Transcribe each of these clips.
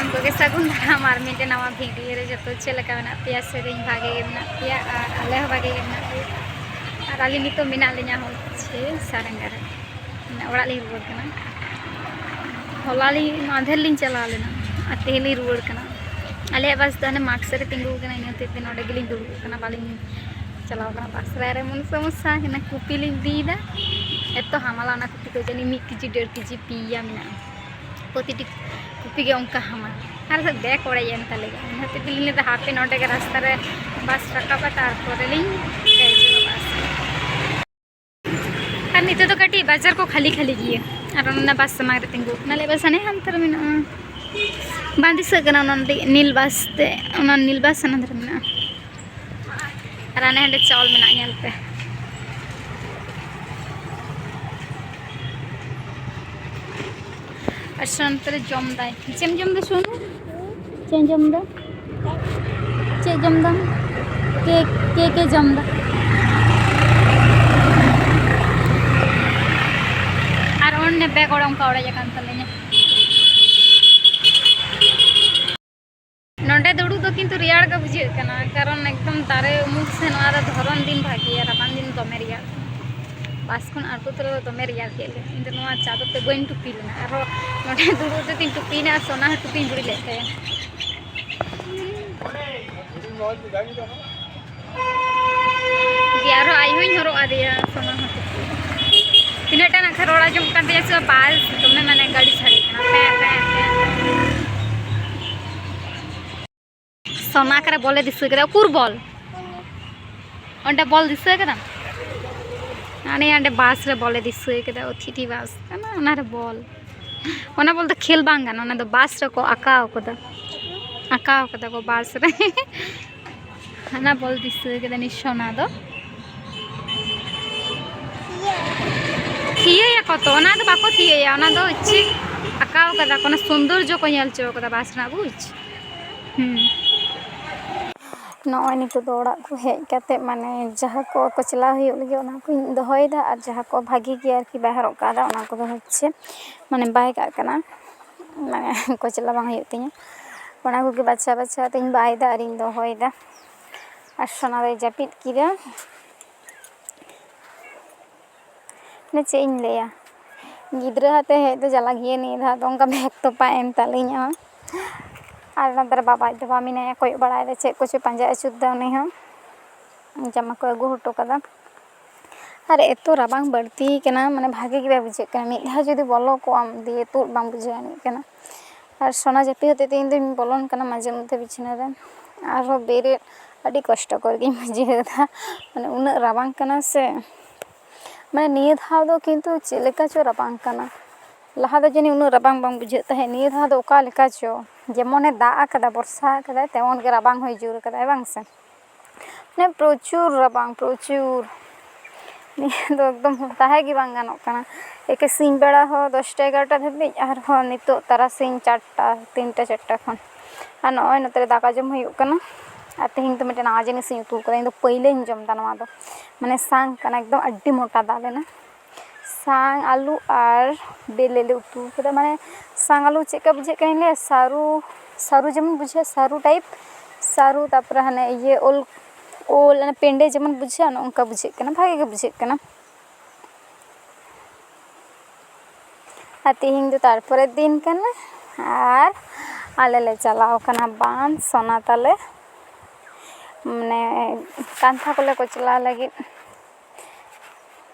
ᱥᱟᱱᱟᱢ ᱠᱚᱜᱮ ᱥᱟᱹᱜᱩᱱ ᱫᱟᱨᱟᱢ ᱟᱨ ᱢᱤᱫᱴᱮᱱ ᱱᱟᱣᱟ ᱵᱷᱤᱰᱤᱭᱳ ᱨᱮ ᱡᱚᱛᱚ ᱪᱮᱫ ᱞᱮᱠᱟ ᱢᱮᱱᱟᱜ ᱯᱮᱭᱟ ᱥᱮᱨᱮᱧ ᱵᱷᱟᱜᱮ ᱜᱮ ᱢᱮᱱᱟᱜ ᱯᱮᱭᱟ ᱟᱨ ᱟᱞᱮ ᱦᱚᱸ ᱵᱷᱟᱜᱮ ᱜᱮ ᱢᱮᱱᱟᱜ ᱞᱮᱭᱟ ᱟᱨ ᱟᱹᱞᱤᱧ ᱱᱤᱛᱚᱜ ᱢᱮᱱᱟᱜ ᱞᱤᱧᱟ ᱦᱚচ্ছে ᱥᱟᱨᱮᱝᱜᱟ ᱨᱮ ᱚᱲᱟᱜ ᱞᱤᱧ ᱨᱩᱣᱟᱹᱲ ᱠᱟᱱᱟ ᱦᱚᱞᱟ ᱢᱟᱫᱷᱮᱨ ᱞᱤᱧ ᱪᱟᱞᱟᱣ ᱞᱮᱱᱟ ᱟᱨ ᱛᱮᱦᱮᱧ ᱞᱤᱧ ᱨᱩᱣᱟᱹᱲ ᱠᱟᱱᱟ ᱟᱞᱮᱭᱟᱜ ᱵᱟᱥ ᱫᱚ ᱦᱟᱱᱮ ᱢᱟᱴᱷ ᱥᱮᱫ ᱨᱮ ᱛᱤᱸᱜᱩ ᱠᱟᱱᱟ ᱤᱱᱟᱹ ᱦᱚᱛᱮᱡ ᱛᱮ ᱱᱚᱰᱮ ᱜᱮᱞᱤᱧ ᱫᱩᱲᱩᱵ ᱠᱟᱱᱟ ᱵᱟᱹᱞᱤᱧ ᱪᱟᱞᱟᱣ ᱠᱟᱱᱟ ᱵᱟᱥ ᱨᱮ ᱟᱨ ᱮᱢᱚᱱ ᱥᱚᱢᱚᱥᱥᱟ ᱦᱮᱱᱟ ᱠᱩᱯᱤ ᱞᱤᱧ ᱤᱫᱤᱭᱮᱫᱟ ᱮᱛᱚ ᱦᱟᱢᱟᱞᱟ ᱚᱱᱟ ᱠᱩᱯᱤ ᱠᱚ ᱡᱟᱹᱱᱤᱡ 1 কেজি 1.5 কেজি ᱯᱤᱭᱟ ᱢᱮᱱᱟᱜᱼᱟ প্রতিটি কুপি গে অঙ্কা হামাল আর ব্যাগ ওড়াই এন তালে ᱤᱱᱟᱹ ᱦᱚᱛᱮᱡ ᱛᱮᱞᱤᱧ ᱞᱟᱹᱭᱫᱟ ᱦᱟᱯᱮ ᱱᱚᱰᱮ ᱜᱮ ᱨᱟᱥᱛᱟ ᱨᱮ ᱵᱟᱥ ᱨᱟᱠᱟᱵᱟ ᱛᱟᱨᱯᱚᱨᱮ ᱞᱤᱧ ᱫᱮᱡᱚᱜᱼᱟ ᱵᱟᱥ ᱟᱨ ᱱᱤᱛᱚᱜ ᱫᱚ ᱠᱟᱹᱴᱤᱡ ᱵᱟᱡᱟᱨ ᱠᱚ ᱠᱷᱟᱹᱞᱤ ᱠᱷᱟᱹᱞᱤ ᱜᱮᱭᱟ ᱟᱨ ᱚᱱᱟ ᱵᱟᱥ ᱥᱟᱢᱟᱝ ᱨᱮ ᱛᱤᱸᱜᱩ ᱠᱟᱱᱟᱞᱮ ᱵᱟᱥ ᱦᱟᱱᱮ ᱦᱟᱱᱛᱮ ᱨᱮ ᱢᱮᱱᱟᱜᱼᱟ ᱵᱟᱝ ᱫᱤᱥᱟᱹᱜ ᱠᱟᱱᱟ ᱚᱱᱟ ᱱᱤᱞ ᱵᱟᱥ ᱛᱮ ᱚᱱᱟ ᱱᱤᱞ ᱵᱟᱥ ᱦᱟᱱᱟ ᱫᱷᱟᱨᱮ ᱢᱮᱱᱟᱜᱼᱟ ᱟᱨ ᱦᱟᱱᱮ ᱦᱟᱸᱰᱮ ᱪᱟᱣᱞ ᱢᱮᱱᱟᱜᱼᱟ ᱧᱮᱞ ᱯᱮ আর সন্তরে জমদাই চেম জমদা শুনো চেম জমদা চে জমদা কে কে কে জমদা আর অন্য ব্যাগ ওড়া ওড়া যাকান তালেnya नोडे दुड़ू तो किंतु रियाड़ का बुझे कना कारण एकदम दारे उमुक से नोरा धरन दिन भागी राबान दिन दमे रियाड़ बास खन आटो तले दमे रियाड़ केले इन नोआ चादर ते गोइन टुपी लेना आरो नोडे दुड़ू ते तीन टुपी ना सोना टुपी बुड़ी लेते यारो आई होई हरो आदिया सोना टुपी तिनेटा ना खरोड़ा जम कान दिया से बाल दमे माने गाड़ी छाड़ी कना पे पे सोना करे बोले दिसे कदा कुर बॉल ओंडे बॉल दिसे कदा आने आंडे बास रे बोले दिसे कदा ओथिटी बास कना ओना रे बॉल ओना बोल तो खेल बांग गाना ओना दो बास रे को आकाव कदा को बास रे हना बॉल दिसे कदा नि सोना दो थिए या कतो ओना दो बाको थिए या ओना दो इच्छे आकाव कदा कोना सौंदर्य को नेल चो कदा बास ना बुझ नॉय नितो दो ओड़ा को हेज काते माने जहाँ को कचला हुयो लगे ओना को दोहयदा और जहाँ को भागी गया कि बाहर कादा ओना को होच्छे माने बाय का कना माने कचला बांग हुयो तिया ओना को के बच्चा बच्चा तिन बायदा और इन दोहयदा और सोना रे जापित किदा ने चेइन लेया गिद्रा हाते हेज दो जला गिए नि धा तो उनका बैग तो पा एम तालिया और नंतर बाबा दबा मिना कोई बड़ा चे कुछ पंजा अचुदा उनी हम जमा को अगू हटो कदा और एतो राबांग बढ़ती कना माने भागे गे बुझे कना मिद धा जदी बोलो को आम दिए तो बांग बुझे नि कना और सोना जपी होते तीन दिन बोलन कना माजे मध्य बिछना रे और बेरे अडी कष्ट कर गे बुझे दा माने उन राबांग कना से माने निये धा दो किंतु चेलेका चो राबांग कना लहा दो जनी उन राबांग बांग बुझे तहे निये धा दो ओका लेका चो जेमने दाग कदा बर्षा कदा तेमन के राबांग होय जुर कदा बांग से ने प्रचुर राबांग प्रचुर निये दो एकदम ताहे गी बांग गानो कना एके सिंह बेड़ा हो 10टा 11टा धबे और हो नितो तारा सिंह 4टा 3टा 4टा खन आ नय नतरे दाका जम हुयो कना आ तेहिं तो मिटन आज जिनिस उतु कदा इन दो पहिले जम दा नवा दो माने सांग कना एकदम अड्डी मोटा दाल लेना सांग आलू और बेलेले उतु कदा माने सांग आलू चेका बुझे कने सारू सारू जमन बुझे सारू टाइप सारू तापर हने ये ओल ओल पेंडे जमन बुझे न उनका बुझे कना भागे के बुझे कना तेहिं दो तारपरे दिन कना और आले ले चलाओ कना बान सोना ताले माने कांथा कोले को चला लगी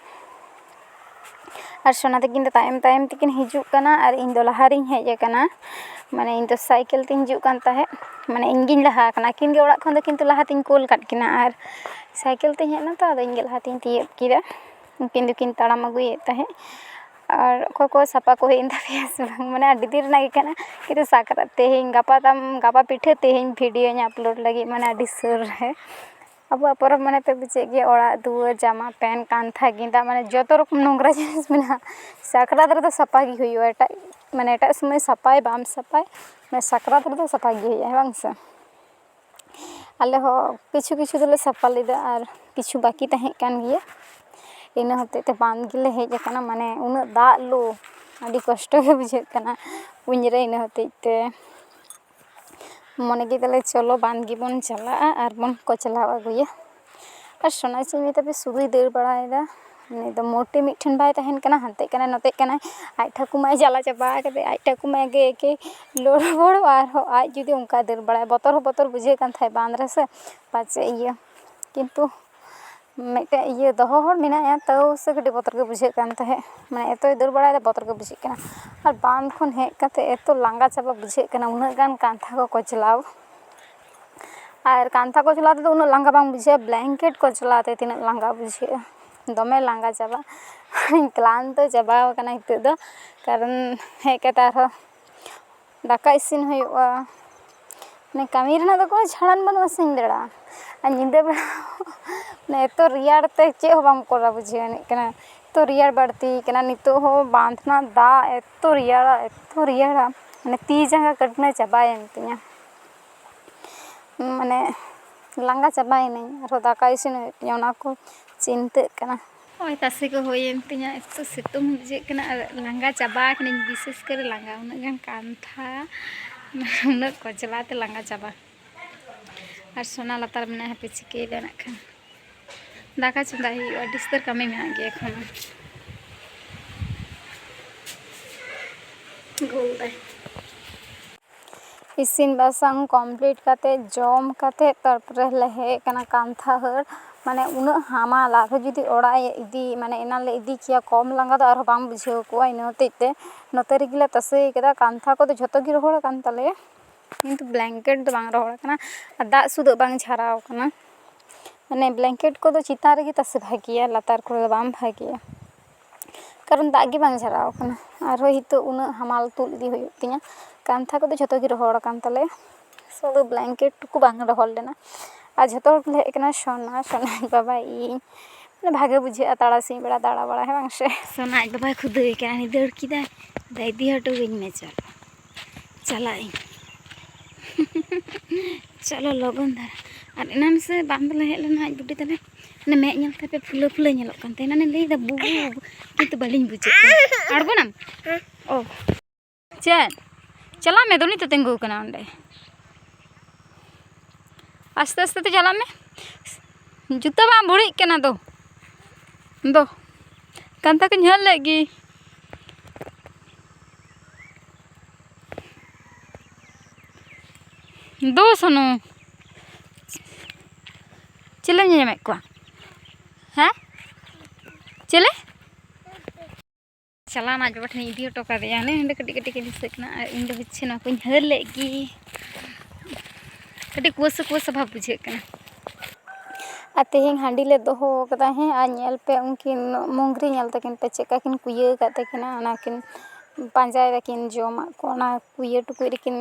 और सोना तकिन दो तायम तायम तकिन हिजुक कना और इन दो लहारिन हेज कना माने इन दो साइकिल तीन हिजुक कान ताहे माने इंगिन लहा कना किन गे ओड़ा खन दो किंतु लहा तीन कोल काट किना और साइकिल तीन हेना तो आदो इंगे लहा तीन तिये किरा किन दो किन ताड़ाम अगुए ताहे और को सापा को हेन ताफिया माने अड्डी दिन ना कना किंतु साकरा तेहिं गापा पिठे तेहिं वीडियो nya अपलोड लगी माने अड्डी सुर है अब परब माने पे बुझे गे ओड़ा दुआर जामा पैन कांथा गिंदा माने जतो रकम नोंगरा जिनिस मेना साकरात रे तो सपा गी हुयो एटा माने एटा समय सपाय बाम सपाय माने साकरात रे तो सपा गी हुयो बांग से आले हो किछु किछु दले सपा लेदा और किछु बाकी तहे कान गिया इन होते ते बांध गिले हेज कना माने उना दा लो अडी कष्ट गे बुझे कना उंजरे इन होते ते ᱢᱚᱱᱮ ᱠᱮᱫᱟᱞᱮ ᱪᱚᱞᱚ ᱵᱟᱸᱫᱷ ᱜᱮᱵᱚᱱ ᱪᱟᱞᱟᱜᱼᱟ ᱟᱨ ᱵᱚᱱ ᱠᱚᱪᱞᱟᱣ ᱟᱹᱜᱩᱭᱟ᱾ ᱟᱨ ᱥᱚᱱᱟ ᱪᱮᱫ ᱤᱧ ᱢᱮᱛᱟᱯᱮ ᱥᱩᱫᱷᱩᱭ ᱫᱟᱹᱲ ᱵᱟᱲᱟᱭᱮᱫᱟ, ᱩᱱᱤ ᱫᱚ ᱢᱳᱴᱮ ᱢᱤᱫᱴᱷᱮᱱ ᱵᱟᱭ ᱛᱟᱦᱮᱱ ᱠᱟᱱᱟ, ᱦᱟᱱᱛᱮᱜ ᱠᱟᱱᱟᱭ ᱱᱚᱛᱮᱜ ᱠᱟᱱᱟᱭ᱾ ᱟᱡ ᱴᱷᱟᱹᱠᱩᱢᱟᱭ ᱡᱟᱞᱟ ᱪᱟᱵᱟ ᱠᱟᱫᱮ, ᱟᱡ ᱴᱷᱟᱹᱠᱩᱢᱟ ᱮᱠᱮ ᱞᱚᱲᱵᱚᱲᱚ, ᱟᱨᱦᱚᱸ ᱟᱡ ᱡᱩᱫᱤ ᱚᱱᱠᱟ ᱫᱟᱹᱲ ᱵᱟᱲᱟᱭᱟ ᱵᱚᱛᱚᱨ ᱦᱚᱸ ᱵᱚᱛᱚᱨ ᱵᱩᱡᱷᱟᱹᱜ ᱠᱟᱱ ᱛᱟᱦᱮᱸᱫ ᱵᱟᱸᱫᱷ ᱨᱮᱥᱮ ᱯᱟᱪᱮᱫ ᱤᱭᱟᱹ, ᱠᱤᱱᱛᱩ ᱢᱤᱫᱴᱮᱡ ᱫᱚᱦᱚ ᱦᱚᱲ ᱢᱮᱱᱟᱭᱟ ᱛᱟᱹᱣ ᱥᱮ ᱠᱟᱹᱴᱤᱡ ᱵᱚᱛᱚᱨ ᱜᱮ ᱵᱩᱡᱷᱟᱹᱜ ᱠᱟᱱ ᱛᱟᱦᱮᱸᱫ, ᱢᱟᱱᱮ ᱮᱛᱚᱭ ᱫᱟᱹᱲ ᱵᱟᱲᱟᱭᱮᱫᱟ ᱵᱚᱛᱚᱨ ᱜᱮ ᱵᱩᱡᱷᱟᱹᱜ ᱠᱟᱱᱟ᱾ ᱟᱨ ᱵᱟᱸᱫᱷ ᱠᱷᱚᱱ ᱦᱮᱡ ᱠᱟᱛᱮ ᱮᱛᱚ ᱞᱟᱸᱜᱟ ᱪᱟᱵᱟ ᱵᱩᱡᱷᱟᱹᱜ ᱠᱟᱱᱟ, ᱩᱱᱟᱹᱜ ᱜᱟᱱ ᱠᱟᱱᱛᱷᱟ ᱠᱚ ᱠᱚᱪᱞᱟᱣ, ᱟᱨ ᱠᱟᱱᱛᱷᱟ ᱠᱚᱪᱞᱟᱣ ᱛᱮᱫᱚ ᱩᱱᱟᱹᱜ ᱞᱟᱸᱜᱟ ᱵᱟᱝ ᱵᱩᱡᱷᱟᱹᱜᱼᱟ, ᱵᱞᱮᱝᱠᱮᱴ ᱠᱚᱪᱞᱟᱣ ᱛᱮ ᱛᱤᱱᱟᱹᱜ ᱞᱟᱸᱜᱟ ᱵᱩᱡᱷᱟᱹᱜᱼᱟ, ᱫᱚᱢᱮ ᱞᱟᱸᱜᱟ ᱪᱟᱵᱟ ᱠᱞᱟᱱᱛᱚ ᱪᱟᱵᱟᱣ ᱠᱟᱱᱟ ᱱᱤᱛᱚᱜ ᱫᱚ, ᱠᱟᱨᱚᱱ ᱦᱮᱡ ᱠᱟᱛᱮ ᱟᱨᱦᱚᱸ ᱫᱟᱠᱟ ᱤᱥᱤᱱ ᱦᱩᱭᱩᱜᱼᱟ, ᱢᱟᱱᱮ ᱠᱟᱹᱢᱤ ᱨᱮᱱᱟᱜ ᱫᱚ কোনো ᱪᱷᱟᱲᱟᱱ ᱵᱟᱹᱱᱩᱜᱼᱟ ᱥᱤᱧ ᱵᱮᱲᱟ, ᱟᱨ ᱧᱤᱫᱟᱹ ᱵᱮᱲᱟ ᱢᱟᱱᱮ ᱮᱛᱚ ᱨᱮᱭᱟᱲ ᱛᱮ ᱪᱮᱫ ᱦᱚᱸ ᱵᱟᱝ ᱠᱚᱨᱟᱣ ᱵᱩᱡᱷᱟᱹᱣ ᱟᱹᱱᱤᱡ ᱠᱟᱱᱟ, ᱮᱛᱚ ᱨᱮᱭᱟᱲ ᱵᱟᱹᱲᱛᱤ ᱠᱟᱱᱟ᱾ ᱱᱤᱛᱚᱜ ᱦᱚᱸ ᱵᱟᱸᱫᱷ ᱨᱮᱱᱟᱜ ᱫᱟᱜ ᱮᱛᱚ ᱨᱮᱭᱟᱲᱟ, ᱢᱟᱱᱮ ᱛᱤ ᱡᱟᱸᱜᱟ ᱠᱟᱴᱱᱟ ᱪᱟᱵᱟᱭᱮᱱ ᱛᱤᱧᱟ, ᱢᱟᱱᱮ ᱞᱟᱸᱜᱟ ᱪᱟᱵᱟᱭᱮᱱᱟᱹᱧ, ᱟᱨᱦᱚᱸ ᱫᱟᱠᱟ ᱤᱥᱤᱱ ᱦᱩᱭᱩᱜ ᱛᱤᱧᱟᱹ ᱚᱱᱟ ᱠᱚ ᱪᱤᱱᱛᱟᱹᱜ ᱠᱟᱱᱟ᱾ ᱱᱚᱜᱼᱚᱭ ᱛᱟᱥᱮ ᱠᱚ ᱦᱩᱭᱮᱱ ᱛᱤᱧᱟ, ᱮᱛᱚ ᱥᱤᱛᱩᱝ ᱵᱩᱡᱷᱟᱹᱜ ᱠᱟᱱᱟ ᱟᱨ ᱞᱟᱸᱜᱟ ᱪᱟᱵᱟ ᱠᱟᱹᱱᱟᱹᱧ, ᱵᱤᱥᱮᱥ ᱠᱚᱨᱮ ᱞᱟᱸᱜᱟ, ᱩᱱᱟᱹᱜ ᱜᱟᱱ ᱠᱟᱱᱛᱷᱟ ᱩᱱᱟᱹᱜ ᱠᱚᱪᱞᱟᱣ ᱛᱮ ᱞᱟᱸᱜᱟ ᱪᱟᱵᱟ᱾ ᱟᱨ ᱥᱳᱱᱟ ᱞᱟᱛᱟᱨ ᱢᱮᱱᱟᱭᱟ, ᱦᱟᱯᱮ ᱪᱤᱠᱟᱹᱭᱮᱫᱟ ᱱᱟᱜ ᱠᱷᱟᱱ, ᱫᱟᱠᱟ ᱪᱚᱸᱫᱟᱭ ᱦᱩᱭᱩᱜᱼᱟ, ᱟᱹᱰᱤ ᱩᱥᱛᱟᱹᱨ ᱠᱟᱹᱢᱤ ᱢᱮᱱᱟᱜ ᱜᱮᱭᱟ ᱮᱠᱷᱚᱱᱳ᱾ ᱜᱳᱞᱫᱟᱭ ᱤᱥᱤᱱ ᱵᱟᱥᱟᱝ ᱠᱚᱢᱯᱞᱤᱴ ᱠᱟᱛᱮ ᱡᱚᱢ ᱠᱟᱛᱮ ᱛᱟᱨᱯᱚᱨᱮ ᱞᱮ ᱦᱮᱡ ᱠᱟᱱᱟ ᱠᱟᱱᱛᱷᱟ ᱦᱟᱹᱨ, ᱢᱟᱱᱮ ᱩᱱᱟᱹᱜ ᱦᱟᱢᱟᱞ, ᱟᱨᱦᱚᱸ ᱡᱩᱫᱤ ᱚᱲᱟᱜ ᱤᱫᱤ, ᱢᱟᱱᱮ ᱮᱱᱟᱱ ᱞᱮ ᱤᱫᱤ ᱠᱮᱭᱟ ᱠᱚᱢ ᱞᱟᱸᱜᱟ ᱫᱚ ᱟᱨᱦᱚᱸ ᱵᱟᱝ ᱵᱩᱡᱷᱟᱹᱣ ᱠᱚᱜᱼᱟ, ᱤᱱᱟᱹ ᱦᱚᱛᱮᱡ ᱛᱮ ᱱᱚᱛᱮ ᱨᱮᱜᱮᱞᱮ ᱛᱟᱥᱮ ᱠᱟᱫᱟ᱾ ᱠᱟᱱᱛᱷᱟ ᱠᱚᱫᱚ ᱡᱷᱚᱛᱚ ᱜᱮ ᱨᱚᱦᱚᱲ ᱠᱟᱱ ᱛᱟᱞᱮᱭᱟ, ᱠᱤᱱᱛᱩ ᱵᱞᱮᱝᱠᱮᱴ ᱫᱚ ᱵᱟᱝ ᱨᱚᱦᱚᱲ ᱠᱟᱱᱟ, ᱟᱨ ᱫᱟᱜ ᱥᱩᱫᱽ ᱵᱟᱝ ᱡᱷᱟᱨᱟᱣ ᱠᱟᱱᱟ, ᱢᱟᱱᱮ ᱵᱞᱮᱝᱠᱮᱴ ᱠᱚᱫᱚ ᱪᱮᱛᱟᱱ ᱨᱮᱜᱮ ᱛᱟᱥᱮ ᱵᱷᱟᱜᱮᱭᱟ, ᱞᱟᱛᱟᱨ ᱠᱚᱨᱮ ᱫᱚ ᱵᱟᱝ ᱵᱷᱟᱜᱮᱭᱟ, ᱠᱟᱨᱚᱱ ᱫᱟᱜ ᱜᱮ ᱵᱟᱝ ᱡᱷᱟᱨᱟᱣ ᱠᱟᱱᱟ᱾ ᱟᱨᱦᱚᱸ ᱱᱤᱛᱚᱜ ᱩᱱᱟᱹᱜ ハマᱞ ᱛᱩᱫ ᱤᱫᱤ ᱦᱩᱭᱩᱜ ᱛᱤᱧᱟ, ᱠᱟᱱᱛᱷᱟ ᱠᱚᱫᱚ ᱡᱷᱚᱛᱚ ᱜᱮ ᱨᱚᱦᱚᱲ ᱠᱟᱱ ᱛᱟᱞᱮᱭᱟ, ᱥᱩᱫᱷᱩ ᱵᱞᱮᱝᱠᱮᱴ ᱴᱩᱠᱩ ᱵᱟᱝ ᱨᱚᱦᱚᱲ ᱞᱮᱱᱟ᱾ ᱟᱨ ᱡᱷᱚᱛᱚ ᱦᱚᱲ ᱠᱚ ᱦᱮᱡ ᱠᱟᱱᱟ, ᱥᱳᱱᱟ ᱟᱡ ᱵᱟᱵᱟ ᱤᱧ, ᱢᱟᱱᱮ ᱵᱷᱟᱜᱮ ᱵᱩᱡᱷᱟᱹᱜᱼᱟ ᱛᱟᱨᱟᱥᱤᱧ ᱵᱮᱲᱟ ᱫᱟᱬᱟ ᱵᱟᱲᱟᱭ, ᱦᱮᱸ ᱵᱟᱝ ᱥᱮ? ᱥᱳᱱᱟ ᱟᱡ ᱵᱟᱵᱟᱭ ᱠᱷᱩᱫᱟᱹᱣ ᱠᱟᱱᱟ, ᱫᱟᱹᱲ ᱠᱮᱫᱟᱭ, ᱤᱫᱤ ᱦᱚᱴᱚ ᱟᱹᱧ ᱢᱮ ᱪᱚᱞᱚ, ᱪᱟᱞᱟᱜ ᱟᱹᱧ ᱪᱚᱞᱚ ᱞᱚᱜᱚᱱ ᱫᱷᱟᱨᱟ᱾ ᱟᱨ ᱮᱱᱟᱱ ᱥᱮ ᱵᱟᱸᱫᱷ ᱞᱮ ᱦᱮᱡ ᱞᱮᱱᱟ, ᱟᱡ ᱵᱩᱰᱤ ᱛᱟᱞᱮ ᱢᱟᱱᱮ ᱢᱮᱫ ᱧᱮᱞ ᱛᱮ ᱯᱷᱩᱞᱟᱹ ᱯᱷᱩᱞᱟᱹ ᱧᱮᱞᱚᱜ ᱠᱟᱱ ᱛᱟᱦᱮᱸ, ᱮᱱᱟᱱᱮ ᱞᱟᱹᱭᱫᱟ ᱵᱩᱵᱩ, ᱠᱤᱱᱛᱩ ᱵᱟᱹᱞᱤᱧ ᱵᱩᱡᱮᱫ ᱛᱟᱦᱮᱸ᱾ ᱟᱬᱜᱚᱱᱟᱢ? ᱚ ᱪᱮᱫ? ᱪᱟᱞᱟᱜ ᱢᱮ, ᱫᱩᱱᱤ ᱛᱚ ᱛᱤᱸᱜᱩ ᱠᱟᱱᱟ ᱚᱸᱰᱮ, ᱟᱥᱛᱮ ᱟᱥᱛᱮ ᱛᱮ ᱪᱟᱞᱟᱜ ᱢᱮ, ᱡᱩᱛᱟᱹ ᱵᱟᱝ ᱵᱷᱩᱲᱤᱜ ᱠᱟᱱᱟ ᱫᱚ ᱠᱟᱱᱛᱷᱟ ᱠᱚᱧ ᱦᱟᱹᱨ ᱞᱮᱫ ᱜᱮ, ᱫᱩ ᱥᱚᱱᱩ ᱪᱤᱞᱤᱢ ᱧᱮᱞᱧᱟᱢᱮᱫ ᱠᱚᱣᱟ? ᱦᱮᱸ ᱪᱮᱞᱮ? ᱪᱟᱞᱟᱣᱱᱟ ᱟᱡ ᱵᱟᱵᱟ ᱴᱷᱮᱱᱤᱧ ᱤᱫᱤ ᱦᱚᱴᱚ ᱠᱟᱫᱮᱭᱟ, ᱦᱟᱱᱮ ᱱᱚᱰᱮ ᱠᱟᱹᱴᱤᱡ ᱠᱟᱹᱴᱤᱡ ᱜᱮ ᱫᱤᱥᱟᱹᱜ ᱠᱟᱱᱟ, ᱟᱨ ᱤᱧ ᱫᱚ ᱦᱚᱪᱪᱷᱮ ᱱᱚᱣᱟ ᱠᱚᱧ ᱦᱟᱹᱨ ᱞᱮᱫ ᱜᱮ, ᱠᱟᱹᱴᱤᱡ ᱠᱩᱣᱟᱹᱥᱟ ᱠᱩᱣᱟᱹᱥᱟ ᱵᱷᱟᱵᱽ ᱵᱩᱡᱷᱟᱹᱜ ᱠᱟᱱᱟ᱾ ᱟᱨ ᱛᱮᱦᱮᱧ ᱦᱟᱺᱰᱤ ᱞᱮ ᱫᱚᱦᱚ ᱠᱟᱫᱟ, ᱦᱮᱸ, ᱟᱨ ᱧᱮᱞ ᱯᱮ ᱩᱱᱠᱤᱱ ᱢᱩᱝᱨᱤ ᱧᱮᱞ ᱛᱟᱹᱠᱤᱱ ᱯᱮ ᱪᱮᱫᱠᱟ ᱠᱤᱱ ᱠᱩᱭᱟᱹ ᱠᱟᱫ ᱛᱟᱹᱠᱤᱱᱟ, ᱚᱱᱟᱠᱤᱱ ᱯᱟᱸᱡᱟᱭ ᱫᱟᱠᱤᱱ ᱡᱚᱢᱟᱜ ᱠᱚ, ᱚᱱᱟ ᱠᱩᱭᱟᱹ ᱴᱩᱠᱩᱡ ᱨᱮᱠᱤᱱ